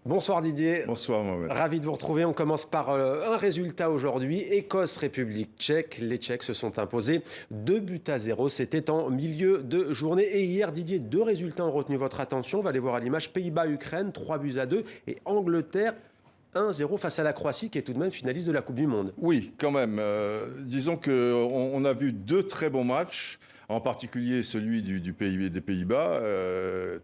Bonsoir Didier. Bonsoir Mohamed. Ravi de vous retrouver. On commence par un résultat aujourd'hui. Écosse-République tchèque. Les Tchèques se sont imposés 2-0. C'était en milieu de journée. Et hier, Didier, deux résultats ont retenu votre attention. On va les voir à l'image. Pays-Bas-Ukraine, 3-2. Et Angleterre, 1-0 face à la Croatie, qui est tout de même finaliste de la Coupe du Monde. Oui, quand même. Disons qu'on a vu deux très bons matchs, en particulier celui des Pays-Bas,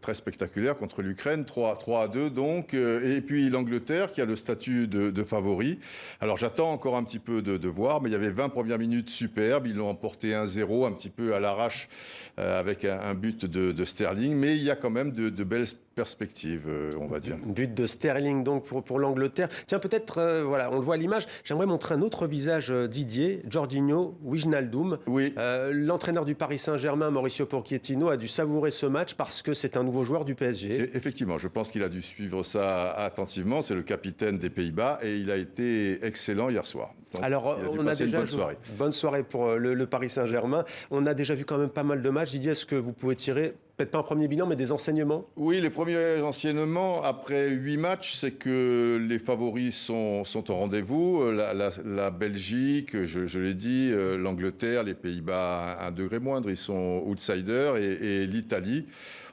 très spectaculaire contre l'Ukraine, 3-2 donc, et puis l'Angleterre qui a le statut de favori. Alors j'attends encore un petit peu de voir, mais il y avait 20 premières minutes superbes, ils l'ont emporté 1-0, un petit peu à l'arrache avec un but de Sterling, mais il y a quand même de belles perspectives, on va dire. But de Sterling donc pour l'Angleterre. Tiens, peut-être, voilà, on le voit à l'image. J'aimerais montrer un autre visage, Didier, Jorginho Wijnaldum. Oui. L'entraîneur du Paris Saint-Germain, Mauricio Pochettino, a dû savourer ce match parce que c'est un nouveau joueur du PSG. Effectivement, je pense qu'il a dû suivre ça attentivement. C'est le capitaine des Pays-Bas et il a été excellent hier soir. Donc, alors, on a déjà une bonne soirée pour le Paris Saint-Germain. On a déjà vu quand même pas mal de matchs. Didier, est-ce que vous pouvez tirer, peut-être pas un premier bilan, mais des enseignements? Oui, les premiers enseignements, après 8 matchs, c'est que les favoris sont au rendez-vous. La Belgique, je l'ai dit, l'Angleterre, les Pays-Bas, un degré moindre, ils sont outsiders. Et l'Italie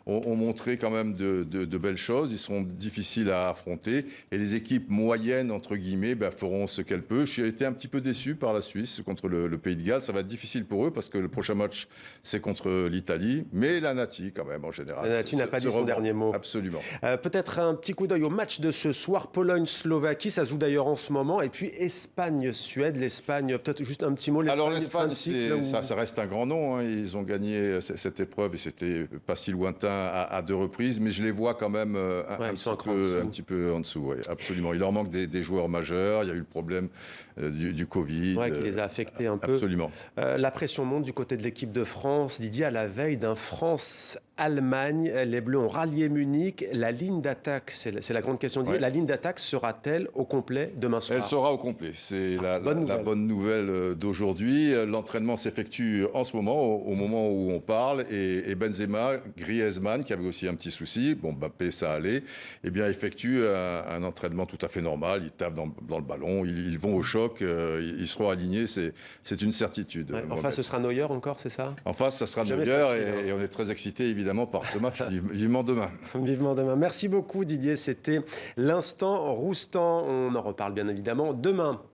ont montré quand même de belles choses. Ils sont difficiles à affronter. Et les équipes moyennes, entre guillemets, feront ce qu'elles peuvent. J'ai été un petit peu déçu par la Suisse contre le Pays de Galles. Ça va être difficile pour eux parce que le prochain match, c'est contre l'Italie. Mais la Nati, quand même, en général. La Nati n'a pas dit son dernier mot. Absolument. Peut-être un petit coup d'œil au match de ce soir. Pologne-Slovaquie, ça se joue d'ailleurs en ce moment. Et puis Espagne-Suède. L'Espagne, peut-être juste un petit mot. Alors l'Espagne, ça reste un grand nom. Hein. Ils ont gagné cette épreuve et c'était pas si lointain à deux reprises. Mais je les vois quand même un petit peu en dessous. Ouais, absolument. Il leur manque des joueurs majeurs. Il y a eu le problème du Covid. Ouais, qui les a affectés un peu. Absolument. La pression monte du côté de l'équipe de France. Didier, à la veille d'un France-Allemagne, les Bleus ont rallié Munich. La ligne d'attaque, c'est la grande question. Didier, la ligne d'attaque sera-t-elle au complet demain soir? Elle sera au complet. C'est la bonne nouvelle d'aujourd'hui. L'entraînement s'effectue en ce moment, au moment où on parle. Et Benzema, Griezmann, qui avait aussi un petit souci, bon, Mbappé, ça allait, eh bien, effectue un entraînement tout à fait normal. Ils tapent dans le ballon, ils vont au choc, ils seront alignés. C'est une certitude. Ouais, en face, ce sera Neuer encore, c'est ça? En face, ça sera Neuer et on est très excités, évidemment, par ce match. Vivement demain. Vivement demain. Merci beaucoup, Didier. C'était l'instant Roustan. On en reparle bien évidemment demain.